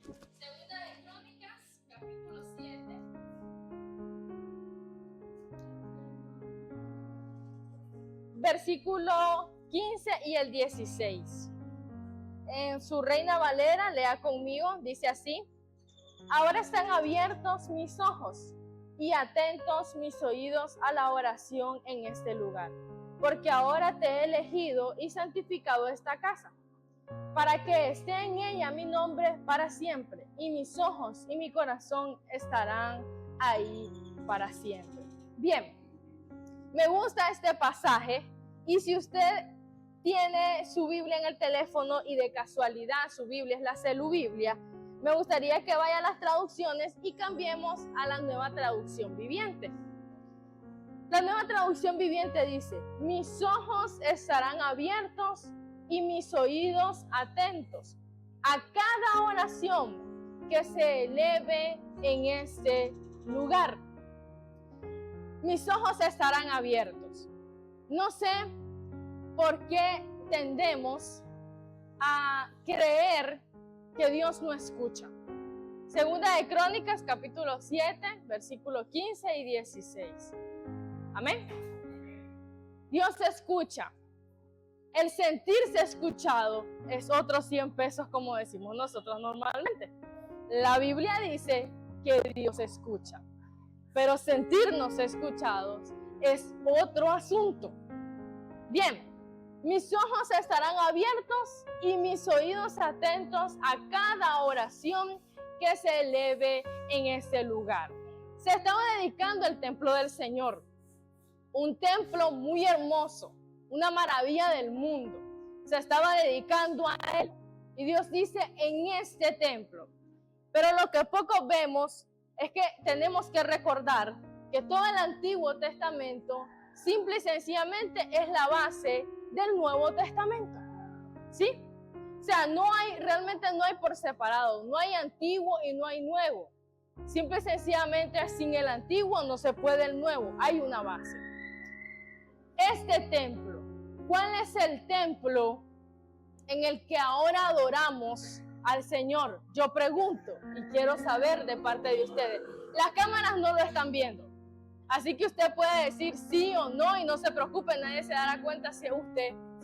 Segunda de Crónicas, capítulo 7. Versículo 15 y el 16. En su Reina Valera, lea conmigo, dice así: ahora están abiertos mis ojos y atentos mis oídos a la oración en este lugar, porque ahora te he elegido y santificado esta casa, para que esté en ella mi nombre para siempre, y mis ojos y mi corazón estarán ahí para siempre. Bien, me gusta este pasaje, y si usted tiene su Biblia en el teléfono y de casualidad su Biblia es la Celu Biblia, me gustaría que vaya a las traducciones y cambiemos a la Nueva Traducción Viviente. La Nueva Traducción Viviente dice: mis ojos estarán abiertos y mis oídos atentos a cada oración que se eleve en este lugar. Mis ojos estarán abiertos. No sé por qué tendemos a creer que Dios no escucha. Segunda de Crónicas, capítulo 7, versículos 15 y 16. Amén. Dios escucha. El sentirse escuchado es otros 100 pesos, como decimos nosotros normalmente. La Biblia dice que Dios escucha, pero sentirnos escuchados es otro asunto. Bien, mis ojos estarán abiertos y mis oídos atentos a cada oración que se eleve en este lugar. Se estaba dedicando el templo del Señor, un templo muy hermoso, una maravilla del mundo. Se estaba dedicando a Él. Y Dios dice: en este templo. Pero lo que poco vemos es que tenemos que recordar que todo el Antiguo Testamento simple y sencillamente es la base del Nuevo Testamento. ¿Sí? O sea, realmente no hay por separado, no hay antiguo y no hay nuevo. Simple y sencillamente sin el antiguo no se puede el nuevo, hay una base. Este templo, ¿cuál es el templo en el que ahora adoramos al Señor? Yo pregunto y quiero saber de parte de ustedes. Las cámaras no lo están viendo, así que usted puede decir sí o no y no se preocupe, nadie se dará cuenta si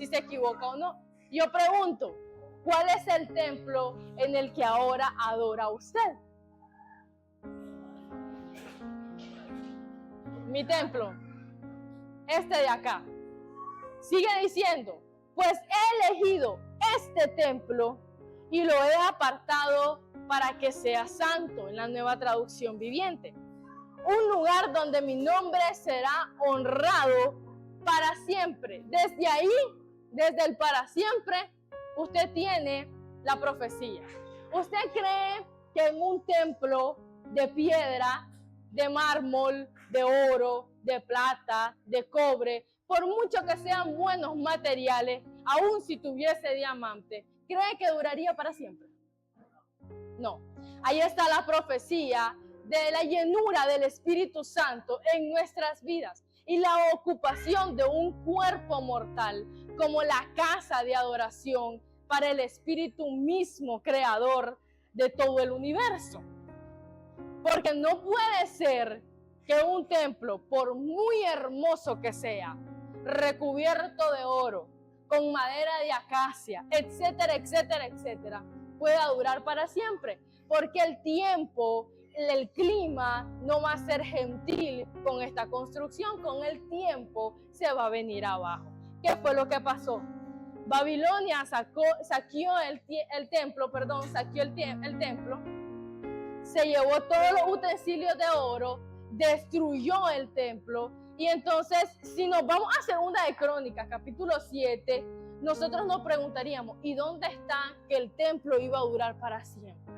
se equivoca o no. Yo pregunto, ¿cuál es el templo en el que ahora adora usted? Mi templo, este de acá. Sigue diciendo: pues he elegido este templo y lo he apartado para que sea santo, en la Nueva Traducción Viviente. Un lugar donde mi nombre será honrado para siempre. Desde ahí, desde el para siempre, usted tiene la profecía. ¿Usted cree que en un templo de piedra, de mármol, de oro, de plata, de cobre, por mucho que sean buenos materiales, aun si tuviese diamante, cree que duraría para siempre? No. Ahí está la profecía de la llenura del Espíritu Santo en nuestras vidas y la ocupación de un cuerpo mortal como la casa de adoración para el Espíritu mismo creador de todo el universo. Porque no puede ser que un templo, por muy hermoso que sea, recubierto de oro, con madera de acacia, etcétera, etcétera, etcétera, pueda durar para siempre, porque el tiempo, el clima no va a ser gentil con esta construcción. Con el tiempo se va a venir abajo. ¿Qué fue lo que pasó? Babilonia saqueó el templo, se llevó todos los utensilios de oro, destruyó el templo. Y entonces, si nos vamos a Segunda de Crónicas, capítulo 7, nosotros nos preguntaríamos: ¿y dónde está que el templo iba a durar para siempre?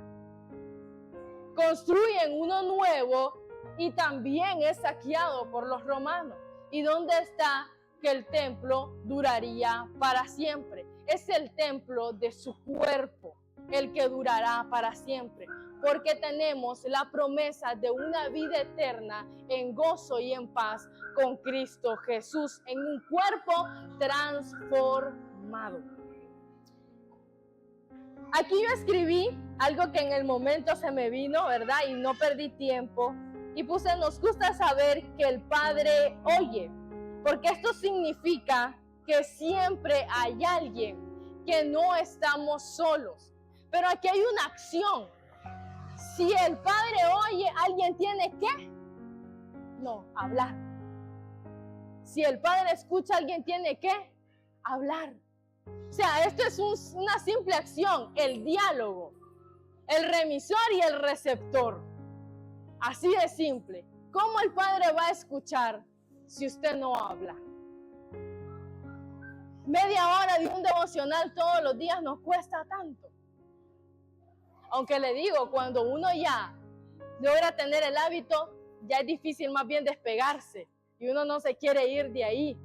Construyen uno nuevo y también es saqueado por los romanos. ¿Y dónde está que el templo duraría para siempre? Es el templo de su cuerpo el que durará para siempre, porque tenemos la promesa de una vida eterna en gozo y en paz con Cristo Jesús, en un cuerpo transformado. Aquí yo escribí algo que en el momento se me vino, ¿verdad? Y no perdí tiempo. Y puse, nos gusta saber que el Padre oye, porque esto significa que siempre hay alguien, que no estamos solos. Pero aquí hay una acción. Si el Padre oye, alguien tiene que, no, hablar. Si el Padre escucha, alguien tiene que hablar. O sea, esto es una simple acción, el diálogo, el remisor y el receptor. Así de simple. ¿Cómo el Padre va a escuchar si usted no habla? Media hora de un devocional todos los días nos cuesta tanto. Aunque le digo, cuando uno ya logra tener el hábito, ya es difícil más bien despegarse y uno no se quiere ir de ahí.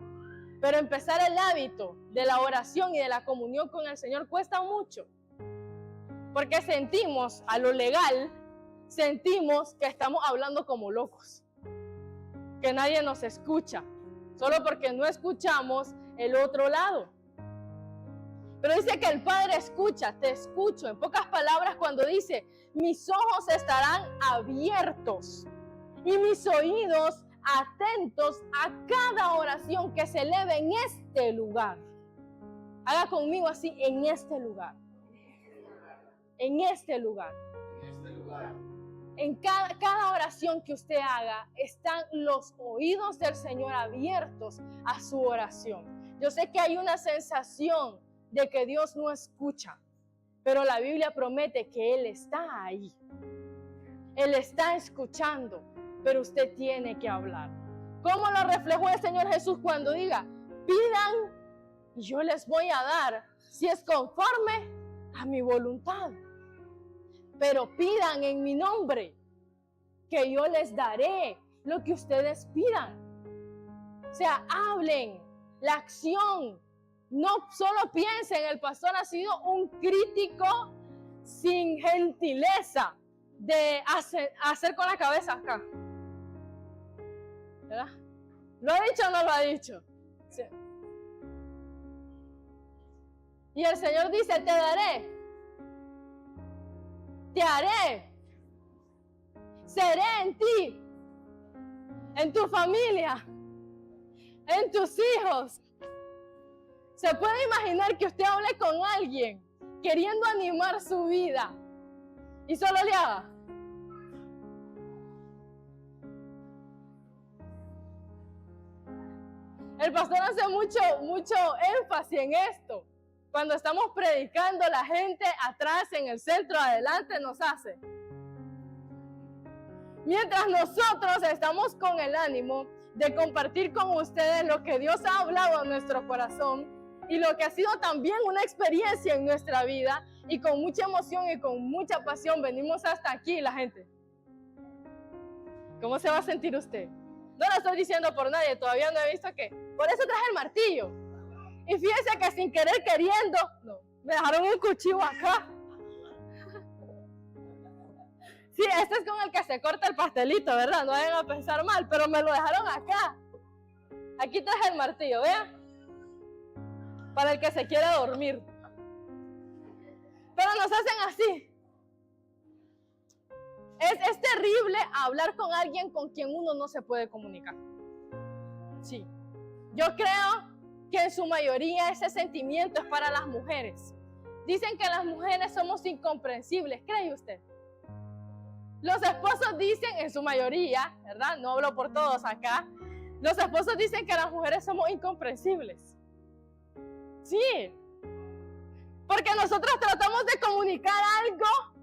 Pero empezar el hábito de la oración y de la comunión con el Señor cuesta mucho. Porque sentimos, a lo legal, sentimos que estamos hablando como locos. Que nadie nos escucha. Solo porque no escuchamos el otro lado. Pero dice que el Padre escucha, te escucho. En pocas palabras, cuando dice, mis ojos estarán abiertos y mis oídos atentos a cada oración que se eleve en este lugar. Haga conmigo así, en este lugar. En este lugar. En cada oración que usted haga, están los oídos del Señor abiertos a su oración. Yo sé que hay una sensación de que Dios no escucha, pero la Biblia promete que Él está ahí. Él está escuchando, pero usted tiene que hablar. ¿Cómo lo reflejó el Señor Jesús cuando diga, pidan y yo les voy a dar, si es conforme a mi voluntad? Pero pidan en mi nombre, que yo les daré lo que ustedes pidan. O sea, hablen, la acción. No solo piensen, el pastor ha sido un crítico sin gentileza de hacer con la cabeza acá. ¿Verdad? ¿Lo ha dicho o no lo ha dicho? Sí. Y el Señor dice, te daré, te haré, seré en ti, en tu familia, en tus hijos. ¿Se puede imaginar que usted hable con alguien queriendo animar su vida y solo le haga? El pastor hace mucho énfasis en esto. Cuando estamos predicando, la gente atrás, en el centro, adelante, nos hace. Mientras nosotros estamos con el ánimo de compartir con ustedes lo que Dios ha hablado a nuestro corazón y lo que ha sido también una experiencia en nuestra vida, y con mucha emoción y con mucha pasión venimos hasta aquí, la gente. ¿Cómo se va a sentir usted? No lo estoy diciendo por nadie, todavía no he visto que... Por eso traje el martillo. Y fíjense que sin querer queriendo, no, me dejaron un cuchillo acá. Sí, este es con el que se corta el pastelito, ¿verdad? No vayan a pensar mal, pero me lo dejaron acá. Aquí traje el martillo, ¿vean? Para el que se quiera dormir. Pero nos hacen así. Es terrible hablar con alguien con quien uno no se puede comunicar. Sí. Yo creo que en su mayoría ese sentimiento es para las mujeres. Dicen que las mujeres somos incomprensibles. ¿Cree usted? Los esposos dicen, en su mayoría, ¿verdad? No hablo por todos acá. Los esposos dicen que las mujeres somos incomprensibles. Sí. Porque nosotros tratamos de comunicar algo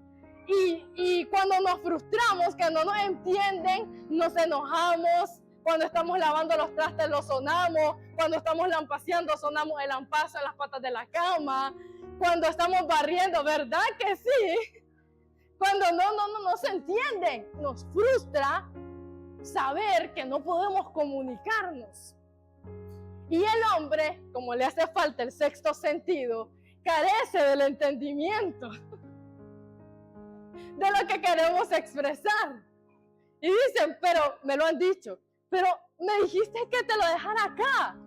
y cuando nos frustramos, que no nos entienden, nos enojamos. Cuando estamos lavando los trastes los sonamos. Cuando estamos lampaseando sonamos el lampazo en las patas de la cama. Cuando estamos barriendo, ¿verdad que sí? Cuando no se entienden, nos frustra saber que no podemos comunicarnos. Y el hombre, como le hace falta el sexto sentido, carece del entendimiento de lo que queremos expresar. Y dicen, pero me lo han dicho, pero me dijiste que te lo dejara acá,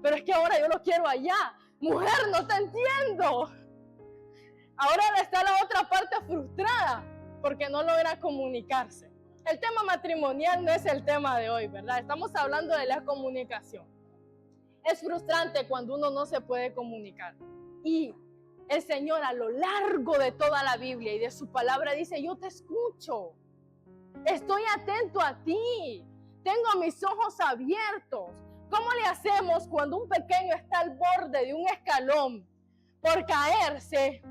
pero es que ahora yo lo quiero allá. Mujer, no te entiendo. Ahora está la otra parte frustrada porque no logra comunicarse. El tema matrimonial no es el tema de hoy, ¿verdad? Estamos hablando de la comunicación. Es frustrante cuando uno no se puede comunicar. Y el Señor a lo largo de toda la Biblia y de su palabra dice, yo te escucho. Estoy atento a ti. Tengo mis ojos abiertos. ¿Cómo le hacemos cuando un pequeño está al borde de un escalón por caerse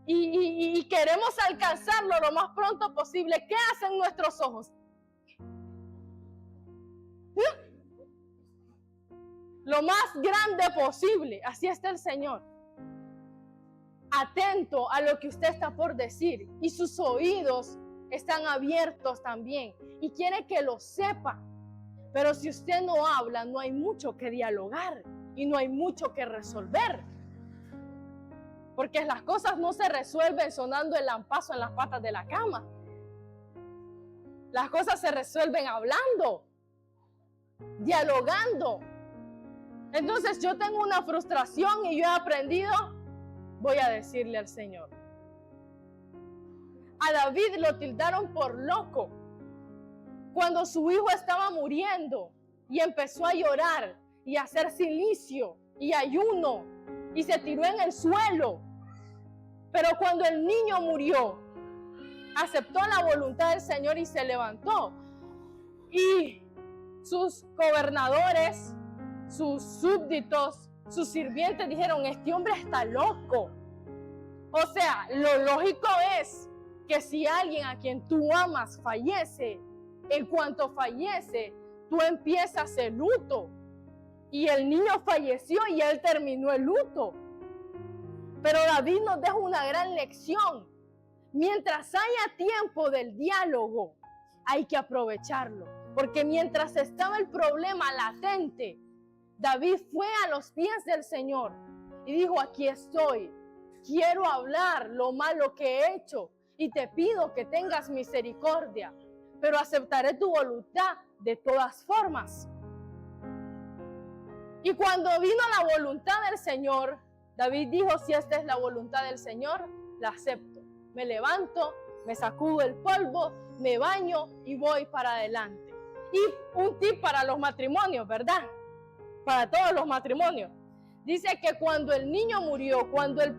y queremos alcanzarlo lo más pronto posible? ¿Qué hacen nuestros ojos? Lo más grande posible. Así está el Señor. Atento a lo que usted está por decir. Y sus oídos están abiertos también. Y quiere que lo sepa. Pero si usted no habla, no hay mucho que dialogar. Y no hay mucho que resolver. Porque las cosas no se resuelven sonando el lampazo en las patas de la cama. Las cosas se resuelven hablando, dialogando. Entonces yo tengo una frustración y yo he aprendido, voy a decirle al Señor. A David lo tildaron por loco cuando su hijo estaba muriendo y empezó a llorar y a hacer silicio y ayuno y se tiró en el suelo. Pero cuando el niño murió, aceptó la voluntad del Señor y se levantó. Y sus gobernadores, sus súbditos, sus sirvientes dijeron, este hombre está loco. O sea, lo lógico es que si alguien a quien tú amas fallece, en cuanto fallece, tú empiezas el luto. Y el niño falleció y él terminó el luto. Pero David nos deja una gran lección. Mientras haya tiempo del diálogo, hay que aprovecharlo. Porque mientras estaba el problema latente, David fue a los pies del Señor y dijo, aquí estoy. Quiero hablar lo malo que he hecho y te pido que tengas misericordia, pero aceptaré tu voluntad de todas formas. Y cuando vino la voluntad del Señor, David dijo, si esta es la voluntad del Señor, la acepto. Me levanto, me sacudo el polvo, me baño y voy para adelante. Y un tip para los matrimonios, ¿verdad? Para todos los matrimonios. Dice que cuando el niño murió, cuando en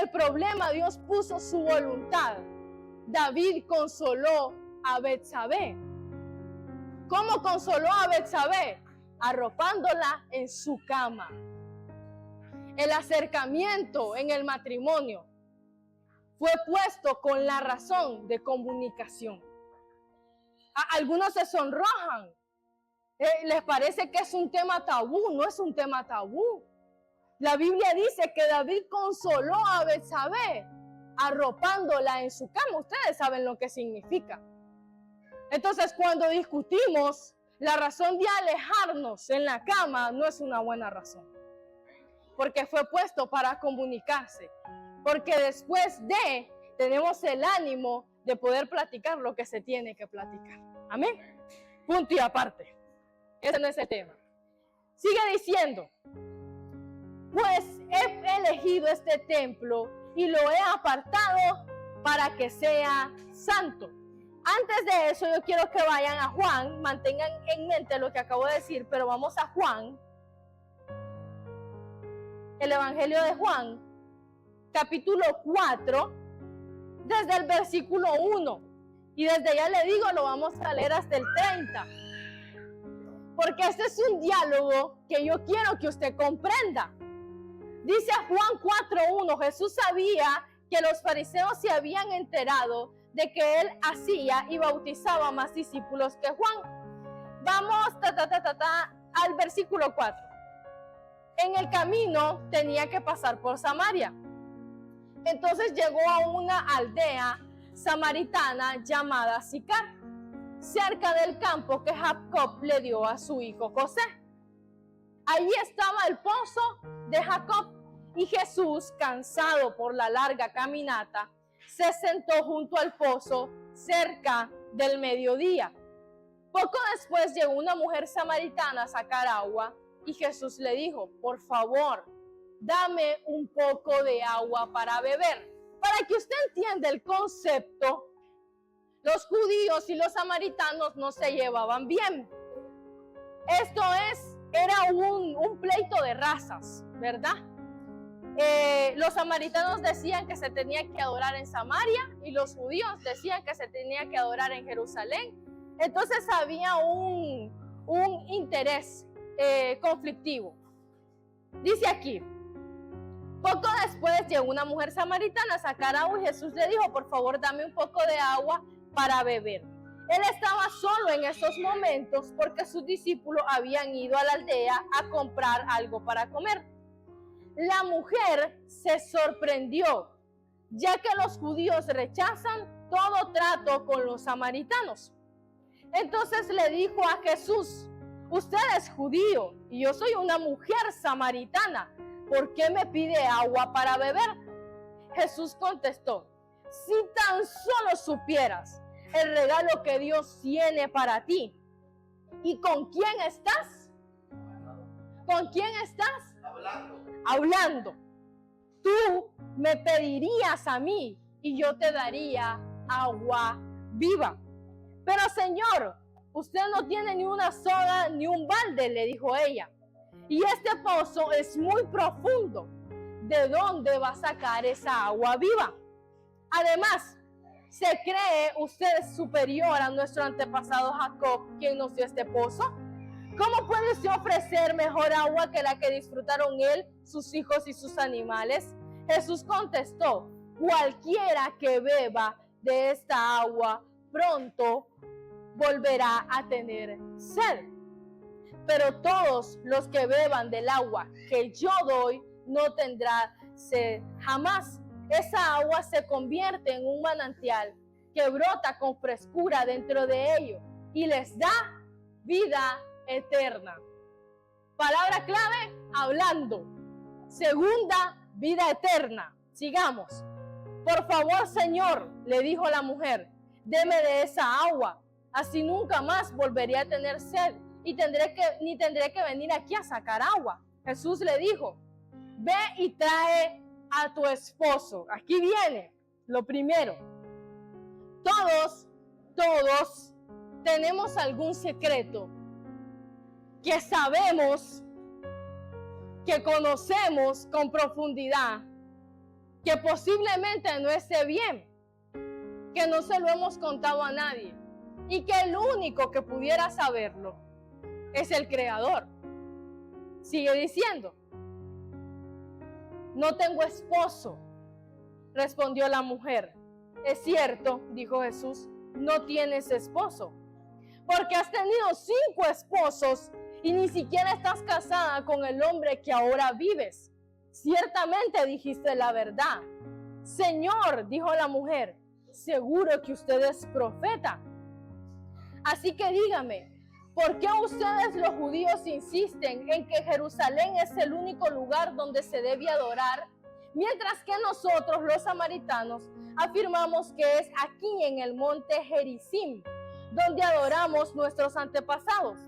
el problema Dios puso su voluntad, David consoló a Betsabé. ¿Cómo consoló a Betsabé? Arropándola en su cama. El acercamiento en el matrimonio fue puesto con la razón de comunicación. Algunos se sonrojan. Les parece que es un tema tabú. No es un tema tabú. La Biblia dice que David consoló a Betsabé arropándola en su cama. Ustedes saben lo que significa. Entonces, cuando discutimos, la razón de alejarnos en la cama no es una buena razón. Porque fue puesto para comunicarse. Porque después tenemos el ánimo de poder platicar lo que se tiene que platicar. Amén. Punto y aparte. Ese no es el tema. Sigue diciendo, pues he elegido este templo y lo he apartado para que sea santo. Antes de eso, yo quiero que vayan a Juan, mantengan en mente lo que acabo de decir, pero vamos a Juan, el Evangelio de Juan, capítulo 4, desde el versículo 1. Y desde ya le digo, lo vamos a leer hasta el 30. Porque este es un diálogo que yo quiero que usted comprenda. Dice Juan 4:1, Jesús sabía que los fariseos se habían enterado de que él hacía y bautizaba más discípulos que Juan. Vamos al versículo 4. En el camino tenía que pasar por Samaria. Entonces llegó a una aldea samaritana llamada Sicar, cerca del campo que Jacob le dio a su hijo José. Allí estaba el pozo de Jacob y Jesús, cansado por la larga caminata, se sentó junto al pozo cerca del mediodía. Poco después llegó una mujer samaritana a sacar agua y Jesús le dijo, por favor, dame un poco de agua para beber. Para que usted entienda el concepto, los judíos y los samaritanos no se llevaban bien. Esto era un pleito de razas, ¿verdad? Los samaritanos decían que se tenía que adorar en Samaria y los judíos decían que se tenía que adorar en Jerusalén. Entonces había un interés conflictivo. Dice aquí, poco después llegó una mujer samaritana a sacar agua y Jesús le dijo, por favor, dame un poco de agua para beber. Él estaba solo en esos momentos porque sus discípulos habían ido a la aldea a comprar algo para comer. La mujer se sorprendió, ya que los judíos rechazan todo trato con los samaritanos. Entonces le dijo a Jesús, usted es judío y yo soy una mujer samaritana. ¿Por qué me pide agua para beber? Jesús contestó, si tan solo supieras el regalo que Dios tiene para ti. ¿Y con quién estás? ¿Con quién estás? Hablando. Tú me pedirías a mí y yo te daría agua viva. Pero Señor, usted no tiene ni una soga ni un balde, le dijo ella. Y este pozo es muy profundo. ¿De dónde va a sacar esa agua viva? Además, ¿se cree usted superior a nuestro antepasado Jacob, quien nos dio este pozo? ¿Cómo puede usted ofrecer mejor agua que la que disfrutaron él, sus hijos y sus animales? Jesús contestó, cualquiera que beba de esta agua pronto volverá a tener sed. Pero todos los que beban del agua que yo doy no tendrán sed jamás. Esa agua se convierte en un manantial que brota con frescura dentro de ellos y les da vida eterna. Palabra clave, hablando. Segunda, vida eterna. Sigamos. Por favor, Señor, le dijo la mujer, deme de esa agua, así nunca más volveré a tener sed y ni tendré que venir aquí a sacar agua. Jesús le dijo, ve y trae a tu esposo. Aquí viene lo primero. Todos tenemos algún secreto que sabemos, que conocemos con profundidad, que posiblemente no esté bien, que no se lo hemos contado a nadie y que el único que pudiera saberlo es el Creador. Sigue diciendo, no tengo esposo, respondió la mujer. Es cierto, dijo Jesús, no tienes esposo, porque has tenido 5 esposos y ni siquiera estás casada con el hombre que ahora vives. Ciertamente dijiste la verdad. Señor, dijo la mujer, seguro que usted es profeta. Así que dígame, ¿por qué ustedes los judíos insisten en que Jerusalén es el único lugar donde se debe adorar, mientras que nosotros los samaritanos afirmamos que es aquí en el monte Gerizim, donde adoramos nuestros antepasados?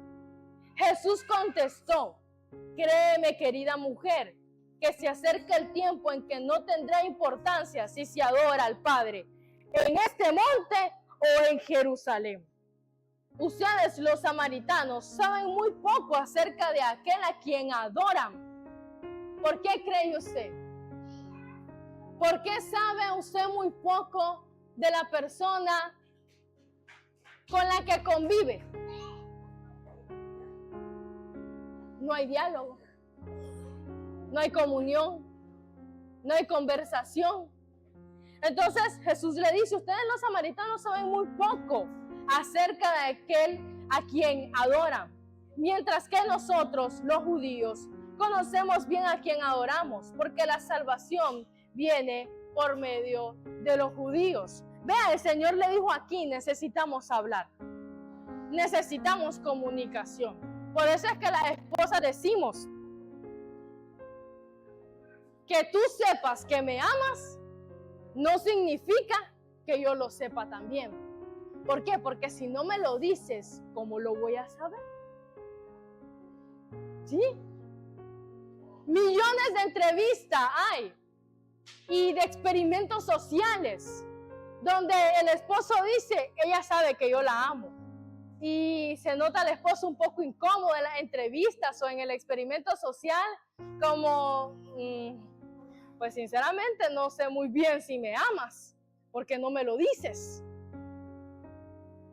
Jesús contestó, créeme, querida mujer, que se acerca el tiempo en que no tendrá importancia si se adora al Padre en este monte o en Jerusalén. Ustedes, los samaritanos, saben muy poco acerca de aquel a quien adoran. ¿Por qué cree usted? ¿Por qué sabe usted muy poco de la persona con la que convive? No hay diálogo, no hay comunión, no hay conversación. Entonces Jesús le dice, ustedes los samaritanos saben muy poco acerca de aquel a quien adoran, mientras que nosotros, los judíos, conocemos bien a quien adoramos, porque la salvación viene por medio de los judíos. Vea, el Señor le dijo aquí, necesitamos hablar, necesitamos comunicación. Por eso es que las esposas decimos, que tú sepas que me amas, no significa que yo lo sepa también. ¿Por qué? Porque si no me lo dices, ¿cómo lo voy a saber? ¿Sí? Millones de entrevistas hay y de experimentos sociales donde el esposo dice, ella sabe que yo la amo. Y se nota al esposo un poco incómodo en las entrevistas o en el experimento social, como, pues sinceramente no sé muy bien si me amas, porque no me lo dices.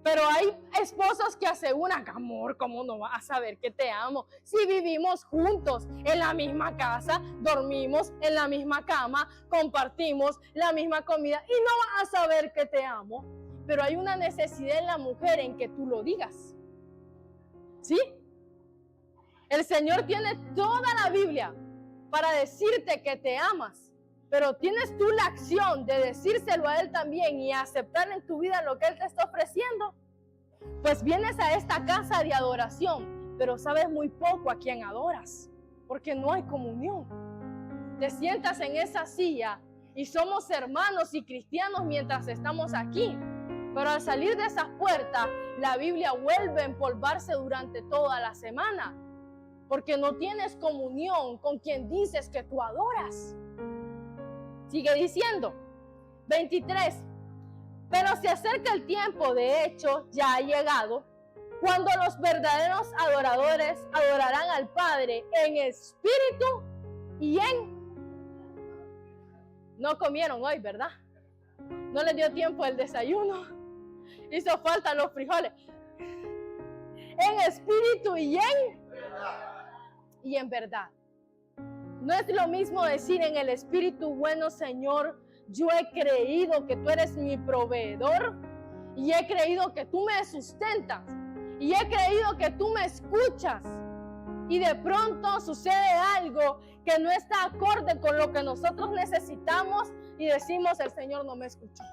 Pero hay esposos que aseguran, amor, ¿cómo no vas a saber que te amo? Si vivimos juntos en la misma casa, dormimos en la misma cama, compartimos la misma comida y no vas a saber que te amo. Pero hay una necesidad en la mujer en que tú lo digas. ¿Sí? El Señor tiene toda la Biblia para decirte que te amas. Pero tienes tú la acción de decírselo a Él también y aceptar en tu vida lo que Él te está ofreciendo. Pues vienes a esta casa de adoración, pero sabes muy poco a quién adoras, porque no hay comunión. Te sientas en esa silla y somos hermanos y cristianos mientras estamos aquí. Pero al salir de esas puertas, la Biblia vuelve a empolvarse durante toda la semana, porque no tienes comunión con quien dices que tú adoras. Sigue diciendo, 23, pero se acerca el tiempo, de hecho, ya ha llegado, cuando los verdaderos adoradores adorarán al Padre en espíritu y en... No comieron hoy, ¿verdad? No les dio tiempo el desayuno. Hizo falta los frijoles. En espíritu y en verdad. No es lo mismo decir en el espíritu, bueno Señor, yo he creído que tú eres mi proveedor y he creído que tú me sustentas y he creído que tú me escuchas y de pronto sucede algo que no está acorde con lo que nosotros necesitamos y decimos el Señor no me escuchó.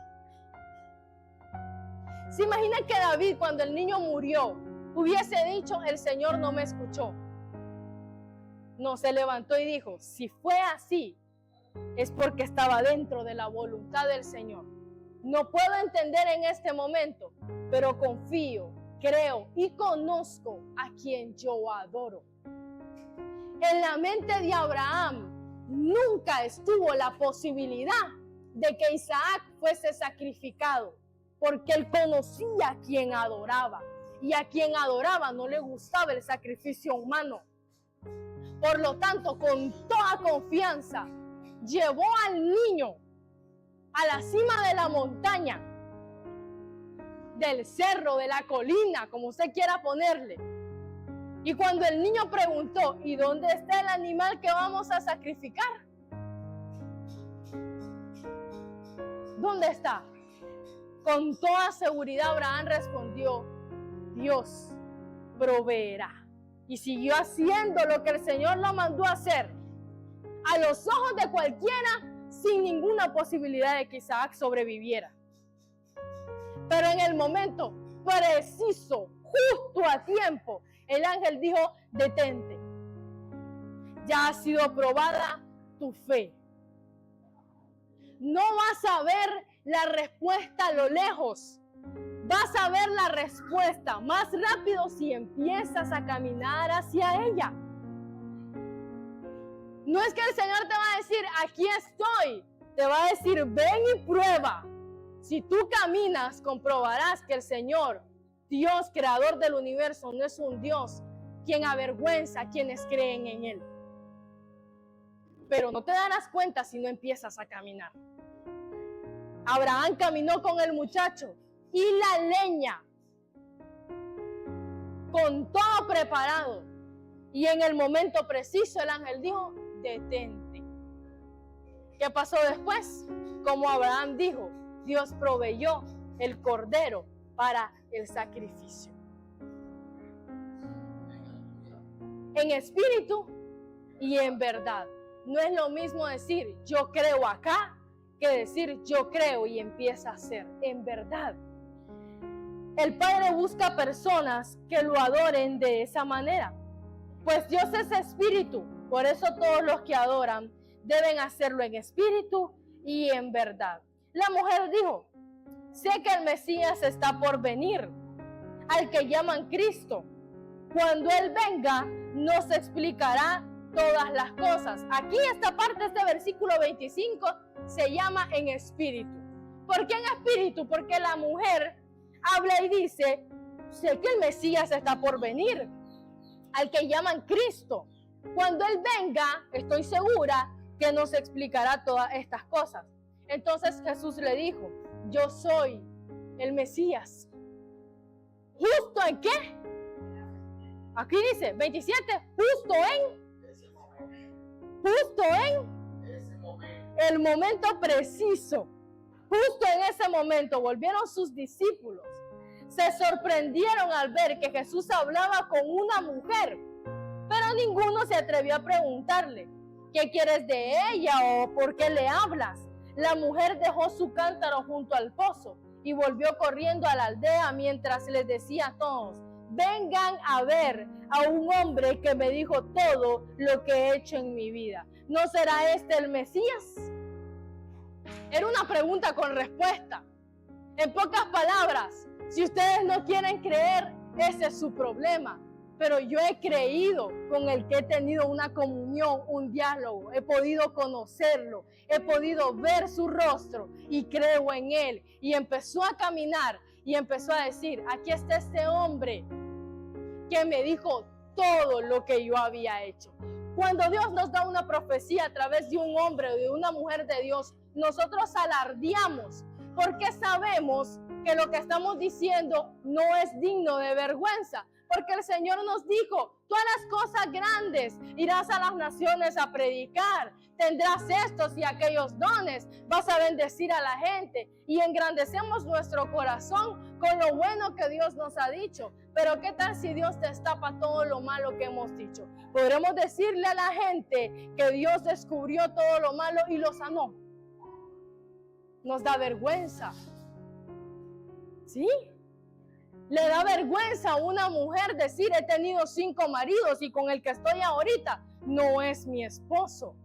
¿Se imagina que David cuando el niño murió hubiese dicho el Señor no me escuchó? No, se levantó y dijo, si fue así, es porque estaba dentro de la voluntad del Señor. No puedo entender en este momento, pero confío, creo y conozco a quien yo adoro. En la mente de Abraham nunca estuvo la posibilidad de que Isaac fuese sacrificado, porque él conocía a quien adoraba, y a quien adoraba no le gustaba el sacrificio humano. Por lo tanto, con toda confianza, llevó al niño a la cima de la montaña, del cerro, de la colina, como usted quiera ponerle. Y cuando el niño preguntó, ¿y dónde está el animal que vamos a sacrificar? ¿Dónde está? Con toda seguridad Abraham respondió, Dios proveerá. Y siguió haciendo lo que el Señor lo mandó a hacer, a los ojos de cualquiera, sin ninguna posibilidad de que Isaac sobreviviera. Pero en el momento preciso, justo a tiempo, el ángel dijo, detente. Ya ha sido probada tu fe. No vas a ver la respuesta a lo lejos. Vas a ver la respuesta más rápido si empiezas a caminar hacia ella. No es que el Señor te va a decir, aquí estoy. Te va a decir, ven y prueba. Si tú caminas, comprobarás que el Señor, Dios, creador del universo, no es un Dios quien avergüenza a quienes creen en Él. Pero no te darás cuenta si no empiezas a caminar. Abraham caminó con el muchacho y la leña, con todo preparado. Y en el momento preciso el ángel dijo, detente. ¿Qué pasó después? Como Abraham dijo, Dios proveyó el cordero para el sacrificio. En espíritu y en verdad. No es lo mismo decir yo creo acá que decir yo creo y empieza a hacer en verdad. El Padre busca personas que lo adoren de esa manera. Pues Dios es espíritu, por eso todos los que adoran deben hacerlo en espíritu y en verdad. La mujer dijo, sé que el Mesías está por venir, al que llaman Cristo. Cuando Él venga, nos explicará todas las cosas. Aquí esta parte, este versículo 25, se llama en espíritu. ¿Por qué en espíritu? Porque la mujer habla y dice, sé que el Mesías está por venir, al que llaman Cristo. Cuando Él venga, estoy segura que nos explicará todas estas cosas. Entonces Jesús le dijo, yo soy el Mesías. ¿Justo en qué? Aquí dice 27, justo en el momento preciso. Justo en ese momento volvieron sus discípulos. Se sorprendieron al ver que Jesús hablaba con una mujer, pero ninguno se atrevió a preguntarle, ¿qué quieres de ella o por qué le hablas? La mujer dejó su cántaro junto al pozo y volvió corriendo a la aldea mientras les decía a todos, vengan a ver a un hombre que me dijo todo lo que he hecho en mi vida. ¿No será este el Mesías? Era una pregunta con respuesta. En pocas palabras, si ustedes no quieren creer, ese es su problema. Pero yo he creído con el que he tenido una comunión, un diálogo. He podido conocerlo, he podido ver su rostro y creo en él. Y empezó a caminar y empezó a decir, aquí está este hombre que me dijo todo lo que yo había hecho. Cuando Dios nos da una profecía a través de un hombre o de una mujer de Dios, nosotros alardeamos porque sabemos que lo que estamos diciendo no es digno de vergüenza. Porque el Señor nos dijo, tú harás cosas grandes, irás a las naciones a predicar, tendrás estos y aquellos dones, vas a bendecir a la gente y engrandecemos nuestro corazón con lo bueno que Dios nos ha dicho. Pero ¿qué tal si Dios destapa todo lo malo que hemos dicho? Podremos decirle a la gente que Dios descubrió todo lo malo y lo sanó. Nos da vergüenza. ¿Sí? Le da vergüenza a una mujer decir, he tenido 5 maridos y con el que estoy ahorita no es mi esposo.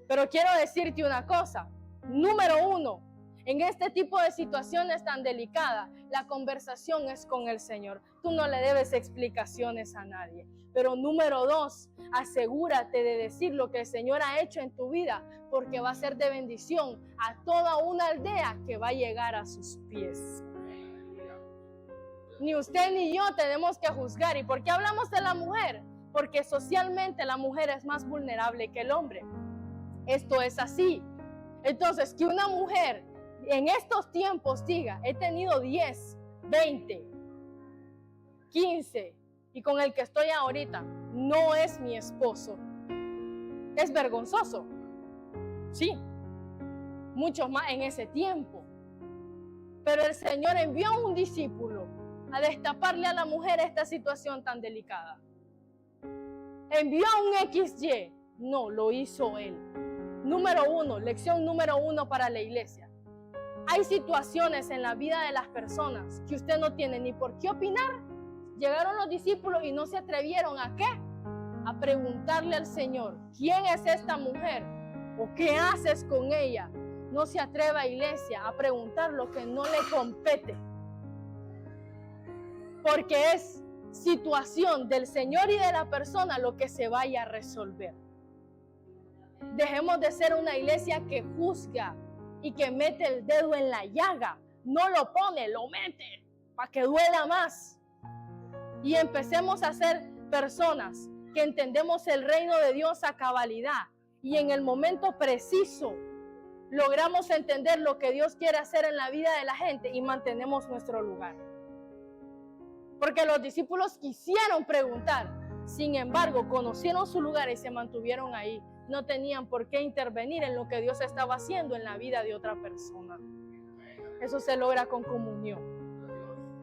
Pero quiero decirte una cosa. Número 1, en este tipo de situaciones tan delicadas, la conversación es con el Señor. Tú no le debes explicaciones a nadie. Pero número 2, asegúrate de decir lo que el Señor ha hecho en tu vida, porque va a ser de bendición a toda una aldea que va a llegar a sus pies. Ni usted ni yo tenemos que juzgar. ¿Y por qué hablamos de la mujer? Porque socialmente la mujer es más vulnerable que el hombre. Esto es así. Entonces, que una mujer en estos tiempos diga, he tenido 10, 20, 15 y con el que estoy ahorita no es mi esposo, es vergonzoso. Sí, mucho más en ese tiempo. Pero el Señor envió a un discípulo a destaparle a la mujer esta situación tan delicada. Envió a un XY. No, lo hizo Él. Número 1, lección número 1 para la iglesia. Hay situaciones en la vida de las personas que usted no tiene ni por qué opinar. Llegaron los discípulos y no se atrevieron ¿a qué? A preguntarle al Señor, ¿quién es esta mujer? ¿O qué haces con ella? No se atreva, iglesia, a preguntar lo que no le compete. Porque es situación del Señor y de la persona lo que se vaya a resolver. Dejemos de ser una iglesia que juzga y que mete el dedo en la llaga. No lo pone, lo mete para que duela más. Y empecemos a ser personas que entendemos el reino de Dios a cabalidad y en el momento preciso logramos entender lo que Dios quiere hacer en la vida de la gente y mantenemos nuestro lugar. Porque los discípulos quisieron preguntar, sin embargo, conocieron su lugar y se mantuvieron ahí. No tenían por qué intervenir en lo que Dios estaba haciendo en la vida de otra persona. Eso se logra con comunión,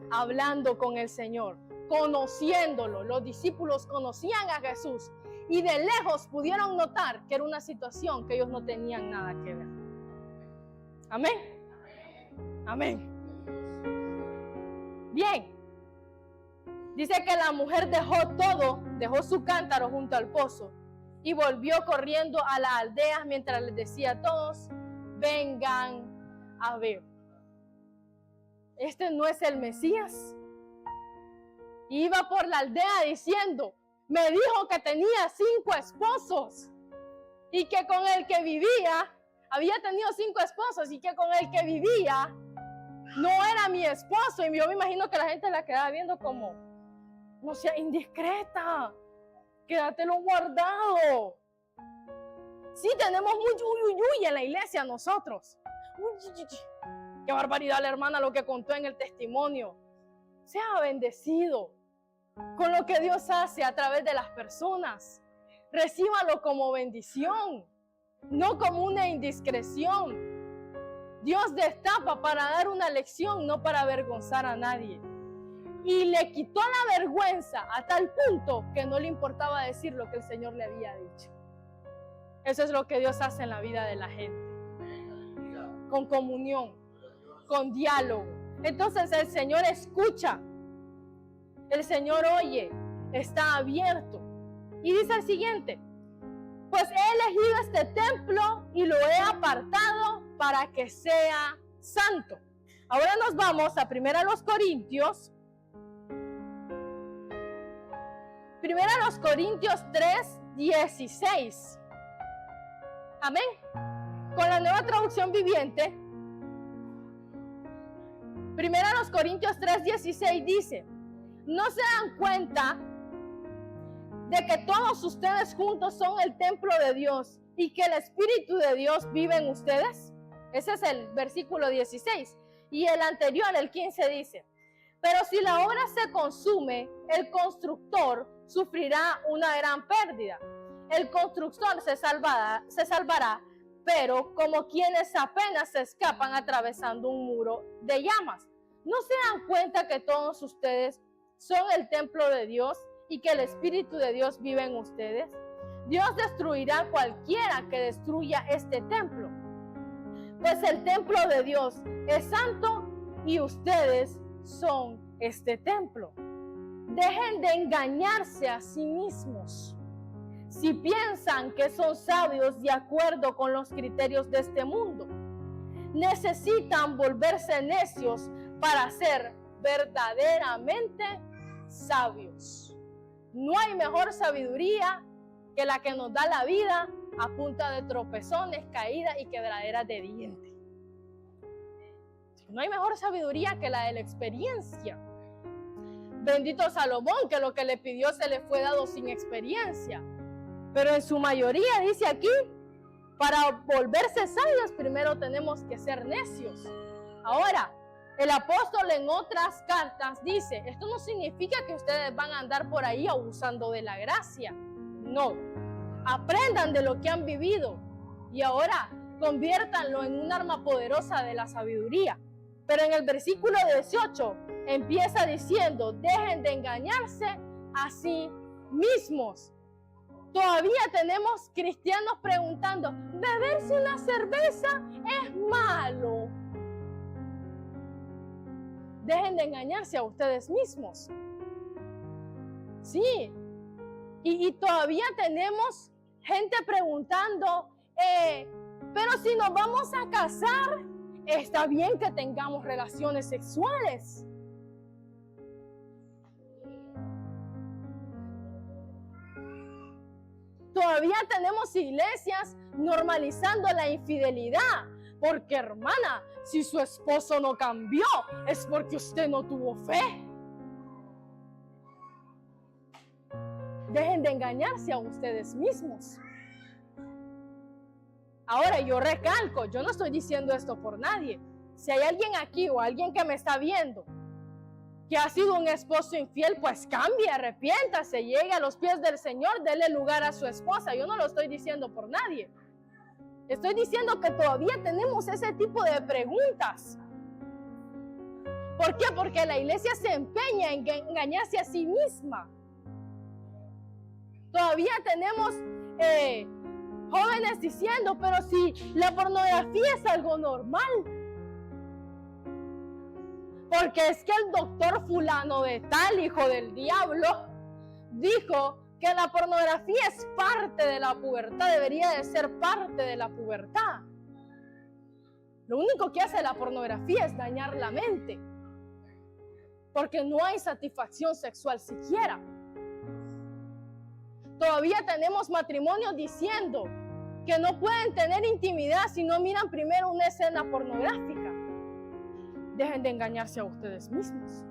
hablando con el Señor, conociéndolo. Los discípulos conocían a Jesús y de lejos pudieron notar que era una situación que ellos no tenían nada que ver. Amén. Amén. Bien. Dice que la mujer dejó todo, dejó su cántaro junto al pozo y volvió corriendo a las aldeas mientras les decía a todos, vengan a ver. ¿Este no es el Mesías? Iba por la aldea diciendo, Me dijo que tenía 5 esposos y que con el que vivía, había tenido 5 esposos y que con el que vivía no era mi esposo. Y yo me imagino que la gente la quedaba viendo como, no sea indiscreta, quédatelo guardado. Sí, tenemos mucho uy en la iglesia nosotros. Qué barbaridad la hermana lo que contó en el testimonio. Sea bendecido con lo que Dios hace a través de las personas. Recíbalo como bendición, no como una indiscreción. Dios destapa para dar una lección, no para avergonzar a nadie. Y le quitó la vergüenza a tal punto que no le importaba decir lo que el Señor le había dicho. Eso es lo que Dios hace en la vida de la gente. Con comunión, con diálogo. Entonces el Señor escucha. El Señor oye, está abierto. Y dice el siguiente: pues he elegido este templo y lo he apartado para que sea santo. Ahora nos vamos a 1 Corintios. 1 Corintios 3:16. Amén. Con la Nueva Traducción Viviente. 1 Corintios 3:16 dice: ¿no se dan cuenta de que todos ustedes juntos son el templo de Dios y que el Espíritu de Dios vive en ustedes? Ese es el versículo 16. Y el anterior, el 15, dice: pero si la obra se consume, el constructor sufrirá una gran pérdida. El constructor se salvará, pero como quienes apenas se escapan atravesando un muro de llamas. ¿No se dan cuenta que todos ustedes son el templo de Dios y que el Espíritu de Dios vive en ustedes? Dios destruirá a cualquiera que destruya este templo. Pues el templo de Dios es santo y ustedes son este templo. Dejen de engañarse a sí mismos. Si piensan que son sabios de acuerdo con los criterios de este mundo, necesitan volverse necios para ser verdaderamente sabios. No hay mejor sabiduría que la que nos da la vida a punta de tropezones, caídas y quebraderas de dientes. No hay mejor sabiduría que la de la experiencia. Bendito Salomón, que lo que le pidió se le fue dado sin experiencia. Pero en su mayoría dice aquí, para volverse sabios primero tenemos que ser necios. Ahora, el apóstol en otras cartas dice, esto no significa que ustedes van a andar por ahí abusando de la gracia. No, aprendan de lo que han vivido y ahora conviértanlo en un arma poderosa de la sabiduría. Pero en el versículo 18 empieza diciendo, dejen de engañarse a sí mismos. Todavía tenemos cristianos preguntando, ¿beberse una cerveza es malo? Dejen de engañarse a ustedes mismos. Sí. Y todavía tenemos gente preguntando, pero si nos vamos a casar, ¿está bien que tengamos relaciones sexuales? Todavía tenemos iglesias normalizando la infidelidad. Porque, hermana, si su esposo no cambió, es porque usted no tuvo fe. Dejen de engañarse a ustedes mismos. Ahora, yo recalco, yo no estoy diciendo esto por nadie. Si hay alguien aquí o alguien que me está viendo que ha sido un esposo infiel, pues cambie, arrepiéntase, llegue a los pies del Señor, dele lugar a su esposa. Yo no lo estoy diciendo por nadie. Estoy diciendo que todavía tenemos ese tipo de preguntas. ¿Por qué? Porque la iglesia se empeña en engañarse a sí misma. Todavía tenemos jóvenes diciendo, pero si la pornografía es algo normal. Porque es que el doctor fulano de tal, hijo del diablo, dijo que la pornografía es parte de la pubertad, debería de ser parte de la pubertad. Lo único que hace la pornografía es dañar la mente, porque no hay satisfacción sexual siquiera. Todavía tenemos matrimonios diciendo que no pueden tener intimidad si no miran primero una escena pornográfica. Dejen de engañarse a ustedes mismos.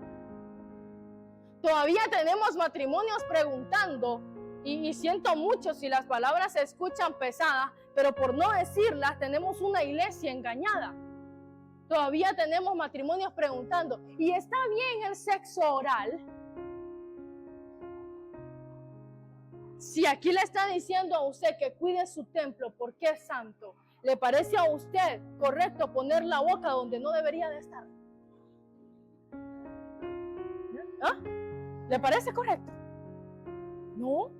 Todavía tenemos matrimonios preguntando, y siento mucho si las palabras se escuchan pesadas, pero por no decirlas tenemos una iglesia engañada. Todavía tenemos matrimonios preguntando, ¿y está bien el sexo oral? Si aquí le está diciendo a usted que cuide su templo porque es santo, ¿le parece a usted correcto poner la boca donde no debería de estar? ¿Ah? ¿Le parece correcto? ¿No?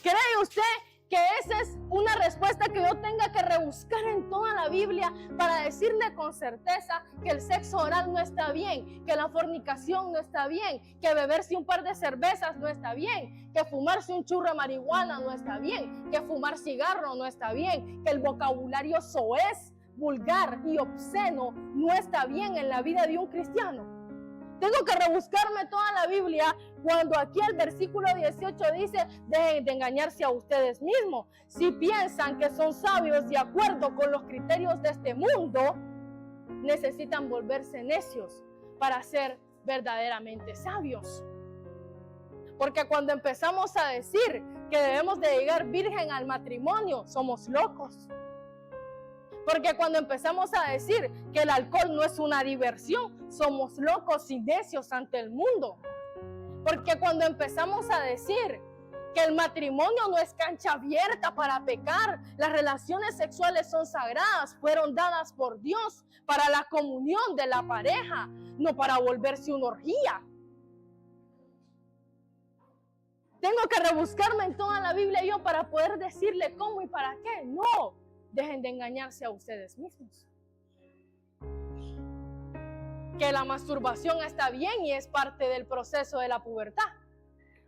¿Cree usted que esa es una respuesta que yo tenga que rebuscar en toda la Biblia para decirle con certeza que el sexo oral no está bien, que la fornicación no está bien, que beberse un par de cervezas no está bien, que fumarse un churro de marihuana no está bien, que fumar cigarro no está bien, que el vocabulario soez, vulgar y obsceno no está bien en la vida de un cristiano? Tengo que rebuscarme toda la Biblia cuando aquí el versículo 18 dice: dejen de engañarse a ustedes mismos. Si piensan que son sabios de acuerdo con los criterios de este mundo, necesitan volverse necios para ser verdaderamente sabios. Porque cuando empezamos a decir que debemos de llegar virgen al matrimonio, somos locos. Porque cuando empezamos a decir que el alcohol no es una diversión, somos locos y necios ante el mundo. Porque cuando empezamos a decir que el matrimonio no es cancha abierta para pecar, las relaciones sexuales son sagradas, fueron dadas por Dios para la comunión de la pareja, no para volverse una orgía. Tengo que rebuscarme en toda la Biblia yo para poder decirle cómo y para qué. No. Dejen de engañarse a ustedes mismos. Que la masturbación está bien y es parte del proceso de la pubertad.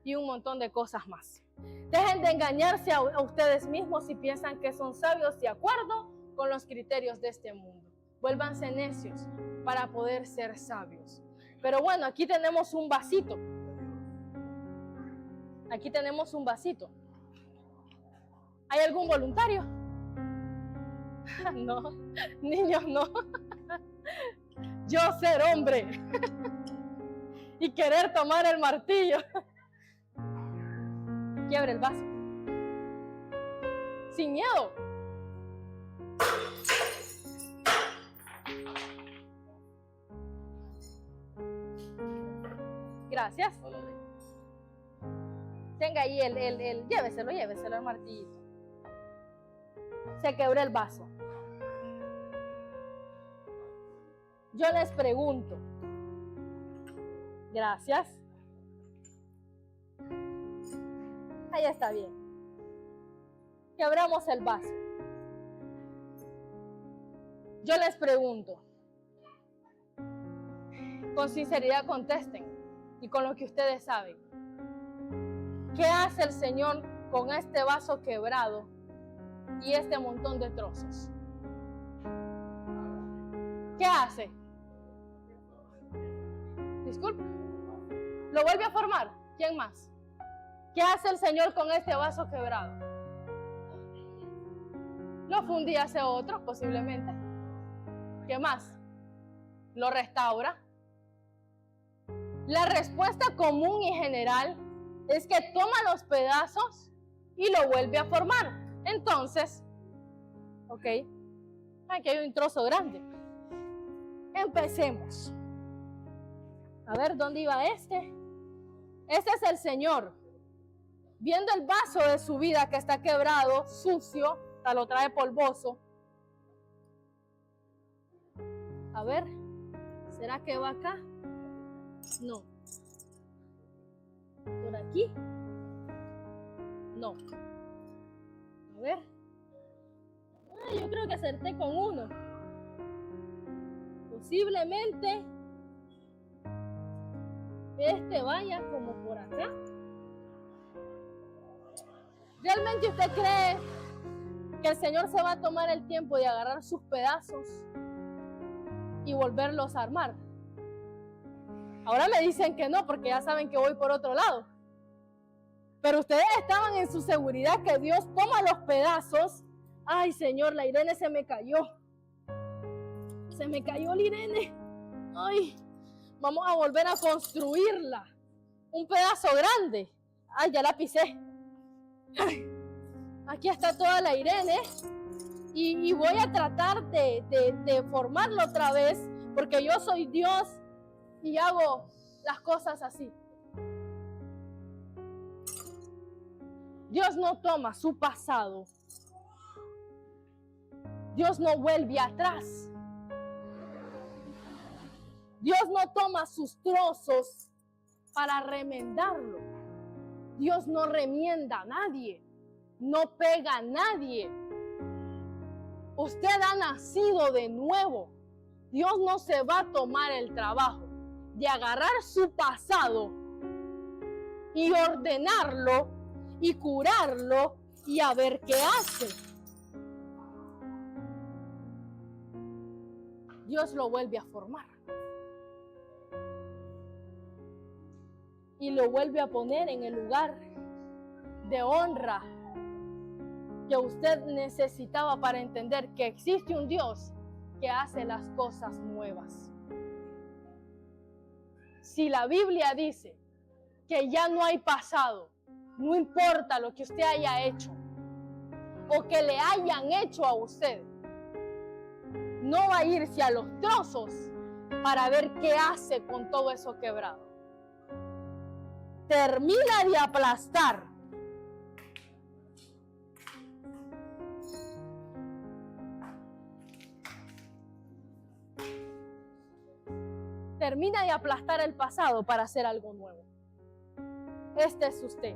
Y un montón de cosas más. Dejen de engañarse a ustedes mismos si piensan que son sabios de acuerdo con los criterios de este mundo. Vuélvanse necios para poder ser sabios. Pero bueno, aquí tenemos un vasito. Aquí tenemos un vasito. ¿Hay algún voluntario? No, niños, no. Yo ser hombre y querer tomar el martillo. Quiebre el vaso. Sin miedo. Gracias. Tenga ahí lléveselo el martillito. Se quebró el vaso. Yo les pregunto. Gracias. Ahí está bien. Quebramos el vaso. Yo les pregunto. Con sinceridad contesten. Y con lo que ustedes saben. ¿Qué hace el Señor con este vaso quebrado y este montón de trozos? ¿Qué hace? Disculpe. ¿Lo vuelve a formar? ¿Quién más? ¿Qué hace el Señor con este vaso quebrado? Lo funde y hace otro, posiblemente. ¿Qué más? Lo restaura. La respuesta común y general es que toma los pedazos y lo vuelve a formar. Entonces, ok, aquí hay un trozo grande. Empecemos. A ver, ¿dónde iba este? Este es el Señor. Viendo el vaso de su vida que está quebrado, sucio, lo trae polvoso. A ver, ¿será que va acá? No. ¿Por aquí? No. A ver. Yo creo que acerté con uno. Posiblemente este vaya como por acá. ¿Realmente usted cree que el Señor se va a tomar el tiempo de agarrar sus pedazos y volverlos a armar? Ahora me dicen que no, porque ya saben que voy por otro lado. Pero ustedes estaban en su seguridad que Dios toma los pedazos. Ay, Señor, la Irene se me cayó. Se me cayó la Irene. Ay, vamos a volver a construirla. Un pedazo grande. Ay, ya la pisé. Ay, aquí está toda la Irene. Y voy a tratar de formarlo otra vez, porque yo soy Dios y hago las cosas así. Dios no toma su pasado. Dios no vuelve atrás. Dios no toma sus trozos para remendarlo. Dios no remienda a nadie. No pega a nadie. Usted ha nacido de nuevo. Dios no se va a tomar el trabajo de agarrar su pasado y ordenarlo y curarlo y a ver qué hace. Dios lo vuelve a formar y lo vuelve a poner en el lugar de honra que usted necesitaba para entender que existe un Dios que hace las cosas nuevas. Si la Biblia dice que ya no hay pasado, no importa lo que usted haya hecho o que le hayan hecho a usted, no va a irse a los trozos para ver qué hace con todo eso quebrado. Termina de aplastar. Termina de aplastar el pasado para hacer algo nuevo. Este es usted.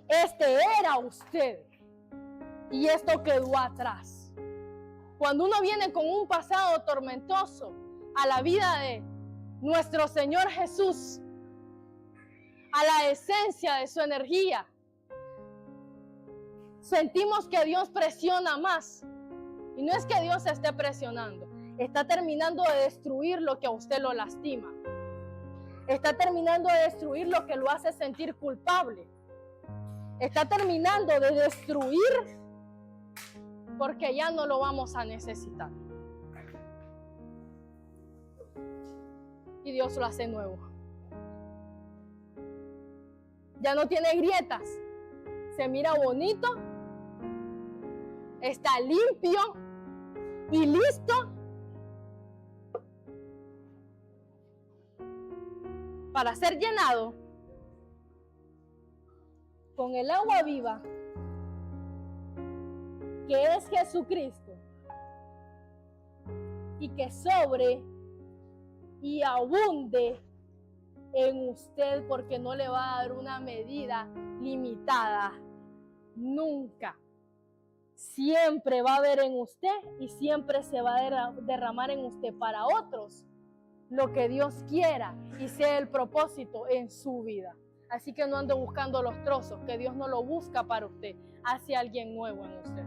Este era usted. Y esto quedó atrás. Cuando uno viene con un pasado tormentoso a la vida de nuestro Señor Jesús, a la esencia de su energía, sentimos que Dios presiona más. Y no es que Dios esté presionando. Está terminando de destruir lo que a usted lo lastima. Está terminando de destruir lo que lo hace sentir culpable. Está terminando de destruir porque ya no lo vamos a necesitar. Y Dios lo hace nuevo. Ya no tiene grietas. Se mira bonito. Está limpio y listo para ser llenado con el agua viva que es Jesucristo y que sobre y abunde en usted, porque no le va a dar una medida limitada nunca. Siempre va a haber en usted y siempre se va a derramar en usted para otros lo que Dios quiera y sea el propósito en su vida. Así que no ande buscando los trozos, que Dios no lo busca para usted, hace alguien nuevo en usted.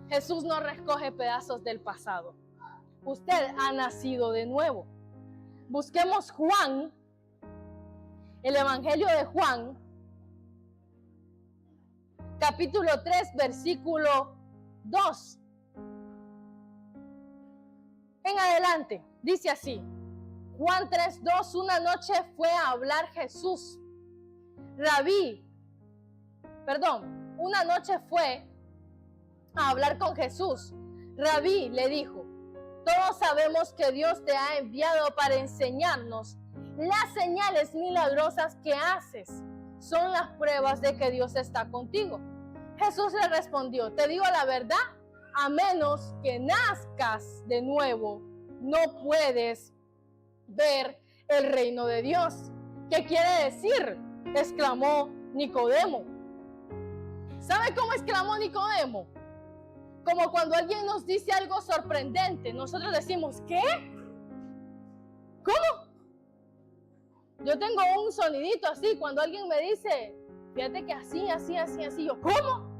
Jesús no recoge pedazos del pasado. Usted ha nacido de nuevo. Busquemos Juan, el Evangelio de Juan, capítulo 3, versículo 2. En adelante, dice así. Juan 3:2, una noche fue a hablar Jesús. Una noche fue a hablar con Jesús. Rabí, le dijo, todos sabemos que Dios te ha enviado para enseñarnos. Las señales milagrosas que haces son las pruebas de que Dios está contigo. Jesús le respondió, te digo la verdad, a menos que nazcas de nuevo, no puedes ver el reino de Dios. ¿Qué quiere decir? Exclamó Nicodemo. ¿Sabe cómo exclamó Nicodemo? Como cuando alguien nos dice algo sorprendente, nosotros decimos, ¿qué? ¿Cómo? Yo tengo un sonidito así, cuando alguien me dice, fíjate que así, yo, ¿cómo?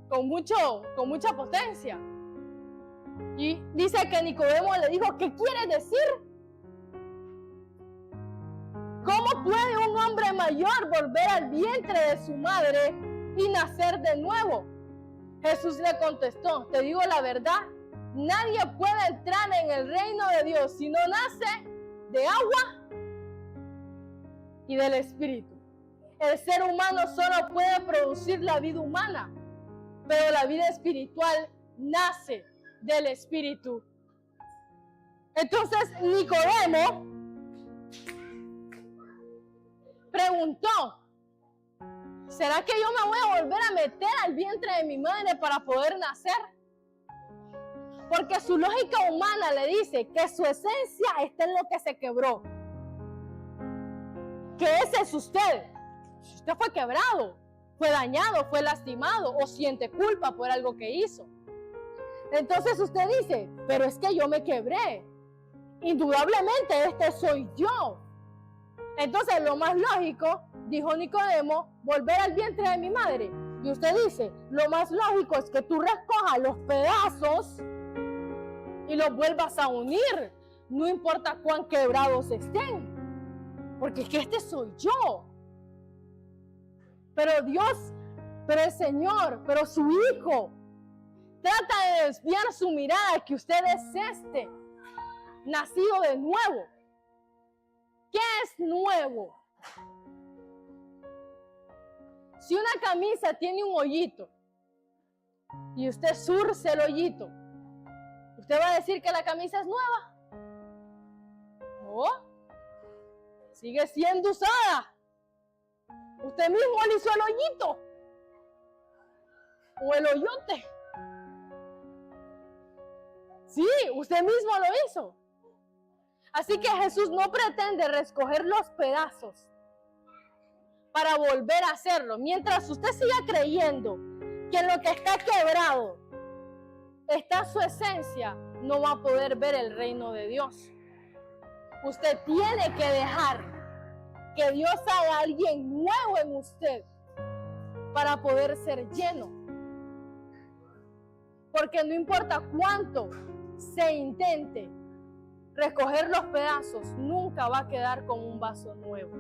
con mucha potencia. Y dice que Nicodemo le dijo, ¿qué quiere decir? ¿Cómo puede un hombre mayor volver al vientre de su madre y nacer de nuevo? Jesús le contestó, te digo la verdad, nadie puede entrar en el reino de Dios si no nace de agua y del Espíritu. El ser humano solo puede producir la vida humana, pero la vida espiritual nace del Espíritu. Entonces Nicodemo preguntó, ¿será que yo me voy a volver a meter al vientre de mi madre para poder nacer? Porque su lógica humana le dice que su esencia está en lo que se quebró. Que ese es usted. Si usted fue quebrado, fue dañado, fue lastimado o siente culpa por algo que hizo. Entonces usted dice, pero es que yo me quebré. Indudablemente este soy yo. Entonces lo más lógico, dijo Nicodemo, volver al vientre de mi madre. Y usted dice, lo más lógico es que tú recojas los pedazos y los vuelvas a unir. No importa cuán quebrados estén. Porque es que este soy yo. Pero Dios, pero el Señor, pero su Hijo trata de desviar su mirada que usted es nacido de nuevo. ¿Qué es nuevo? Si una camisa tiene un hoyito y usted zurce el hoyito, ¿usted va a decir que la camisa es nueva? No, sigue siendo usada. Usted mismo le hizo el hoyito o el hoyote. Sí, usted mismo lo hizo. Así que Jesús no pretende recoger los pedazos para volver a hacerlo. Mientras usted siga creyendo que en lo que está quebrado está su esencia, no va a poder ver el reino de Dios. Usted tiene que dejar que Dios haga alguien nuevo en usted para poder ser lleno. Porque no importa cuánto se intente recoger los pedazos, nunca va a quedar con un vaso nuevo.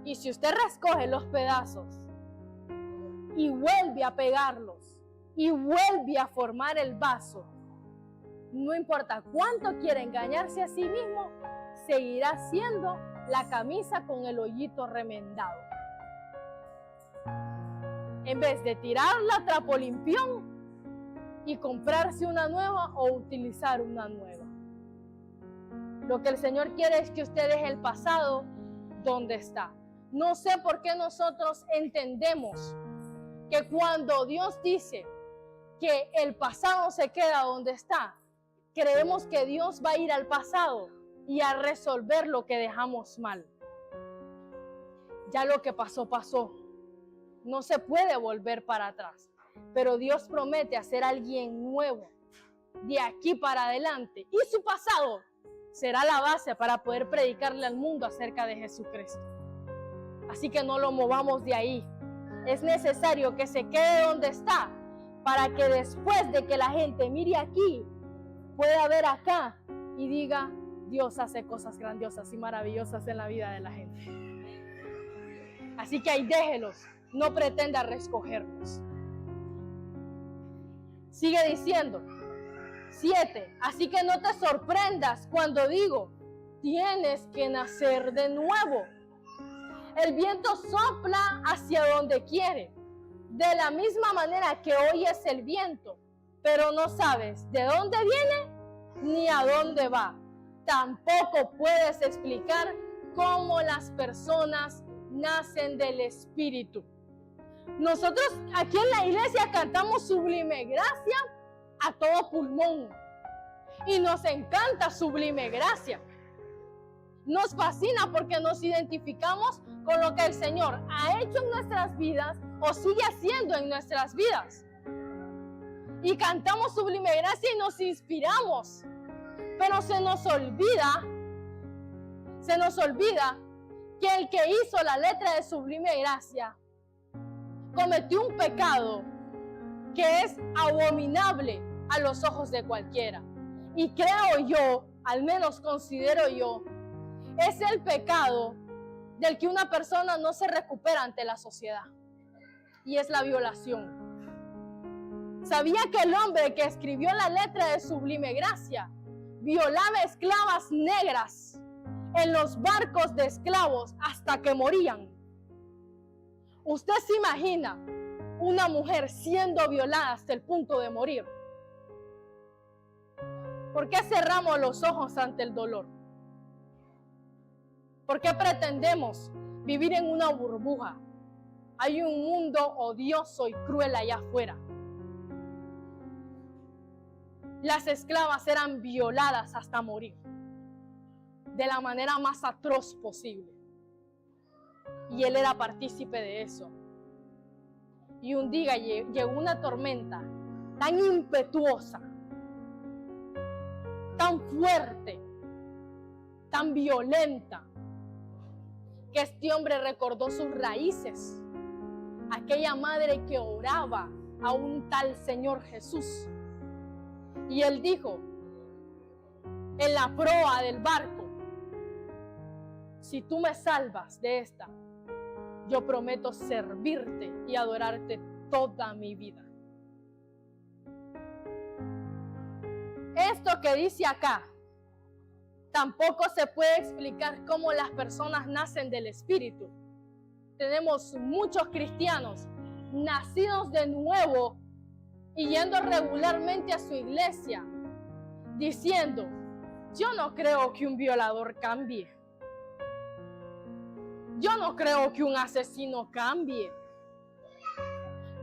Y si usted recoge los pedazos y vuelve a pegarlos y vuelve a formar el vaso, no importa cuánto quiera engañarse a sí mismo, seguirá siendo la camisa con el hoyito remendado. En vez de tirar la trapo limpión y comprarse una nueva o utilizar una nueva. Lo que el Señor quiere es que usted deje el pasado donde está. No sé por qué nosotros entendemos que cuando Dios dice que el pasado se queda donde está, creemos que Dios va a ir al pasado y a resolver lo que dejamos mal. Ya lo que pasó, pasó. No se puede volver para atrás. Pero Dios promete hacer a alguien nuevo de aquí para adelante. Y su pasado será la base para poder predicarle al mundo acerca de Jesucristo. Así que no lo movamos de ahí. Es necesario que se quede donde está para que después de que la gente mire aquí, pueda ver acá y diga, Dios hace cosas grandiosas y maravillosas en la vida de la gente. Así que ahí déjelos, no pretenda recogerlos. Sigue diciendo, 7. Así que no te sorprendas cuando digo, tienes que nacer de nuevo. El viento sopla hacia donde quiere, de la misma manera que oyes el viento, pero no sabes de dónde viene ni a dónde va. Tampoco puedes explicar cómo las personas nacen del Espíritu. Nosotros aquí en la iglesia cantamos Sublime Gracia a todo pulmón y nos encanta Sublime Gracia. Nos fascina porque nos identificamos con lo que el Señor ha hecho en nuestras vidas o sigue haciendo en nuestras vidas. Y cantamos Sublime Gracia y nos inspiramos. Pero se nos olvida que el que hizo la letra de Sublime Gracia cometió un pecado que es abominable a los ojos de cualquiera. Y creo yo, al menos considero yo, es el pecado del que una persona no se recupera ante la sociedad. Y es la violación. ¿Sabía que el hombre que escribió la letra de Sublime Gracia violaba esclavas negras en los barcos de esclavos hasta que morían? ¿Usted se imagina una mujer siendo violada hasta el punto de morir? ¿Por qué cerramos los ojos ante el dolor? ¿Por qué pretendemos vivir en una burbuja? Hay un mundo odioso y cruel allá afuera. Las esclavas eran violadas hasta morir, de la manera más atroz posible. Y él era partícipe de eso. Y un día llegó una tormenta tan impetuosa, tan fuerte, tan violenta, que este hombre recordó sus raíces. Aquella madre que oraba a un tal Señor Jesús. Y él dijo, en la proa del barco, si tú me salvas de esta, yo prometo servirte y adorarte toda mi vida. Esto que dice acá, tampoco se puede explicar cómo las personas nacen del Espíritu. Tenemos muchos cristianos nacidos de nuevo y yendo regularmente a su iglesia, diciendo, yo no creo que un violador cambie. Yo no creo que un asesino cambie.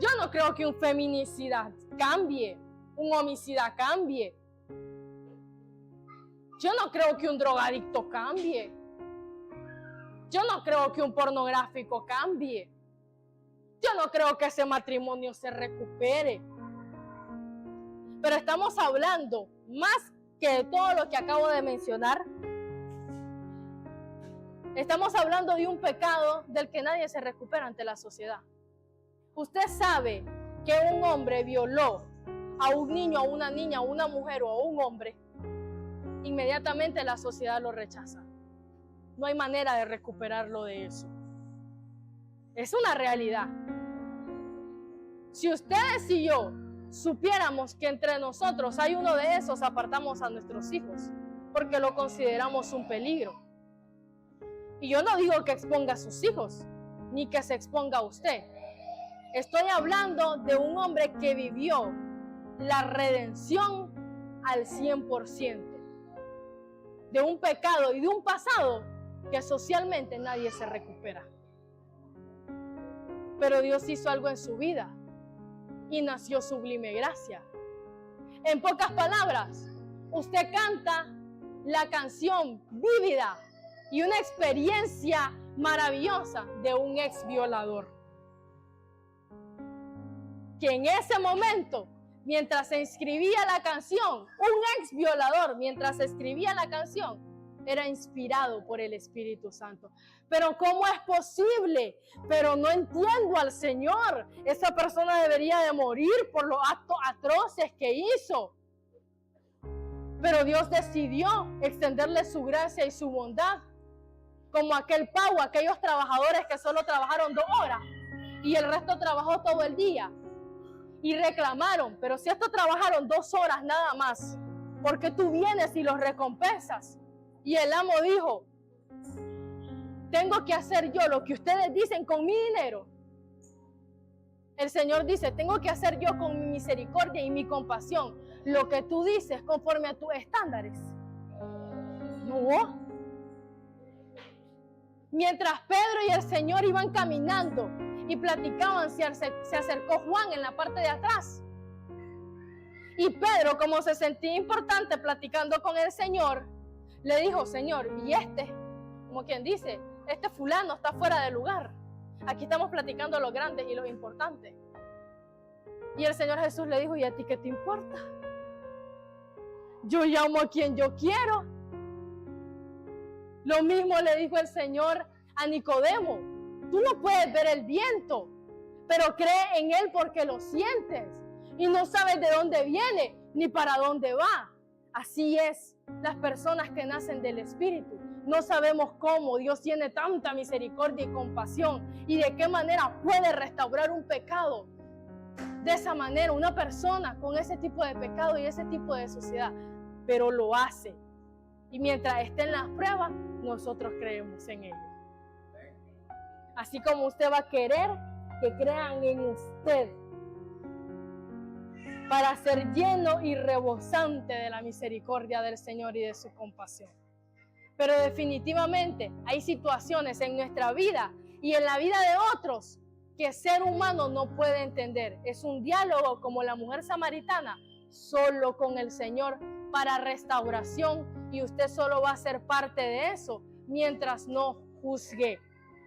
Yo no creo que un feminicida cambie, un homicida cambie. Yo no creo que un drogadicto cambie. Yo no creo que un pornográfico cambie. Yo no creo que ese matrimonio se recupere. Pero estamos hablando, más que de todo lo que acabo de mencionar, estamos hablando de un pecado del que nadie se recupera ante la sociedad. Usted sabe que un hombre violó a un niño, a una niña, a una mujer o a un hombre, inmediatamente la sociedad lo rechaza. No hay manera de recuperarlo de eso. Es una realidad. Si ustedes y yo supiéramos que entre nosotros hay uno de esos, apartamos a nuestros hijos, porque lo consideramos un peligro. Y yo no digo que exponga a sus hijos, ni que se exponga a usted. Estoy hablando de un hombre que vivió la redención al 100%. De un pecado y de un pasado que socialmente nadie se recupera. Pero Dios hizo algo en su vida y nació Sublime Gracia. En pocas palabras, usted canta la canción vívida y una experiencia maravillosa de un ex violador. Que en ese momento, mientras se escribía la canción, un ex violador, mientras se escribía la canción, era inspirado por el Espíritu Santo. Pero ¿cómo es posible? Pero no entiendo al Señor. Esa persona debería de morir por los actos atroces que hizo. Pero Dios decidió extenderle su gracia y su bondad. Como aquel pavo, aquellos trabajadores que solo trabajaron 2 horas y el resto trabajó todo el día. Y reclamaron, pero si estos trabajaron 2 horas nada más, ¿por qué tú vienes y los recompensas? Y el amo dijo, tengo que hacer yo lo que ustedes dicen con mi dinero. El Señor dice, tengo que hacer yo con mi misericordia y mi compasión lo que tú dices conforme a tus estándares. No. Mientras Pedro y el Señor iban caminando y platicaban, se acercó Juan en la parte de atrás. Y Pedro, como se sentía importante platicando con el Señor, le dijo, Señor, y como quien dice, este fulano está fuera de lugar. Aquí estamos platicando lo grande y lo importante. Y el Señor Jesús le dijo, ¿y a ti qué te importa? Yo llamo a quien yo quiero. Lo mismo le dijo el Señor a Nicodemo. Tú no puedes ver el viento, pero cree en él porque lo sientes. y no sabes de dónde viene ni para dónde va. Así es las personas que nacen del Espíritu. No sabemos cómo Dios tiene tanta misericordia y compasión y de qué manera puede restaurar un pecado. De esa manera, una persona con ese tipo de pecado y ese tipo de suciedad, pero lo hace. Y mientras estén las pruebas, nosotros creemos en ello. Así como usted va a querer que crean en usted para ser lleno y rebosante de la misericordia del Señor y de su compasión. Pero definitivamente hay situaciones en nuestra vida y en la vida de otros que ser humano no puede entender. Es un diálogo como la mujer samaritana, solo con el Señor para restauración, y usted solo va a ser parte de eso mientras no juzgue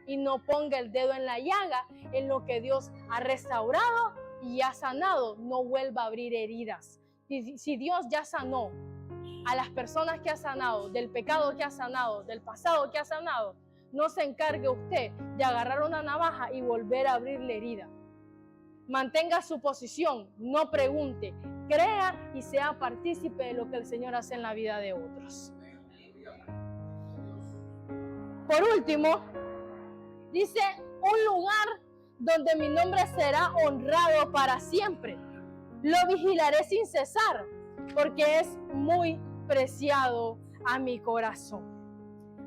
y no ponga el dedo en la llaga en lo que Dios ha restaurado y ha sanado. No vuelva a abrir heridas. Si Dios ya sanó a las personas que ha sanado, del pecado que ha sanado, del pasado que ha sanado, no se encargue usted de agarrar una navaja y volver a abrir la herida. Mantenga su posición, no pregunte, crea y sea partícipe de lo que el Señor hace en la vida de otros. Por último, dice, un lugar donde mi nombre será honrado para siempre. Lo vigilaré sin cesar, porque es muy preciado a mi corazón.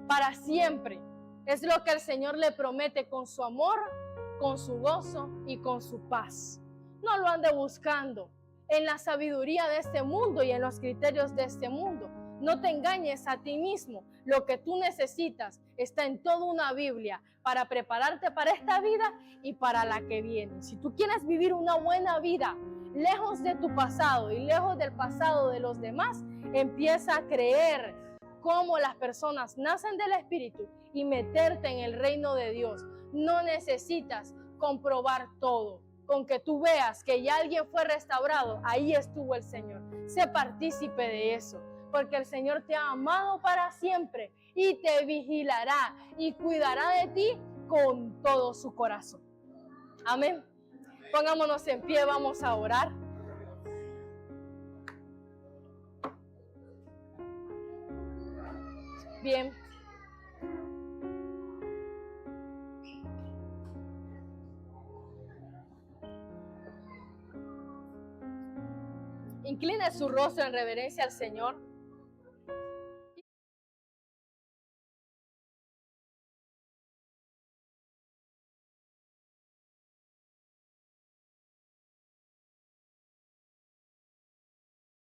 Para siempre es lo que el Señor le promete con su amor, con su gozo y con su paz. No lo ande buscando en la sabiduría de este mundo y en los criterios de este mundo. No te engañes a ti mismo. Lo que tú necesitas está en toda una Biblia para prepararte para esta vida y para la que viene. Si tú quieres vivir una buena vida, lejos de tu pasado y lejos del pasado de los demás, empieza a creer cómo las personas nacen del Espíritu y meterte en el reino de Dios. No necesitas comprobar todo. Con que tú veas que ya alguien fue restaurado, ahí estuvo el Señor. Sé partícipe de eso, porque el Señor te ha amado para siempre y te vigilará y cuidará de ti con todo su corazón. Amén. Pongámonos en pie, vamos a orar. Bien. Incline su rostro en reverencia al Señor.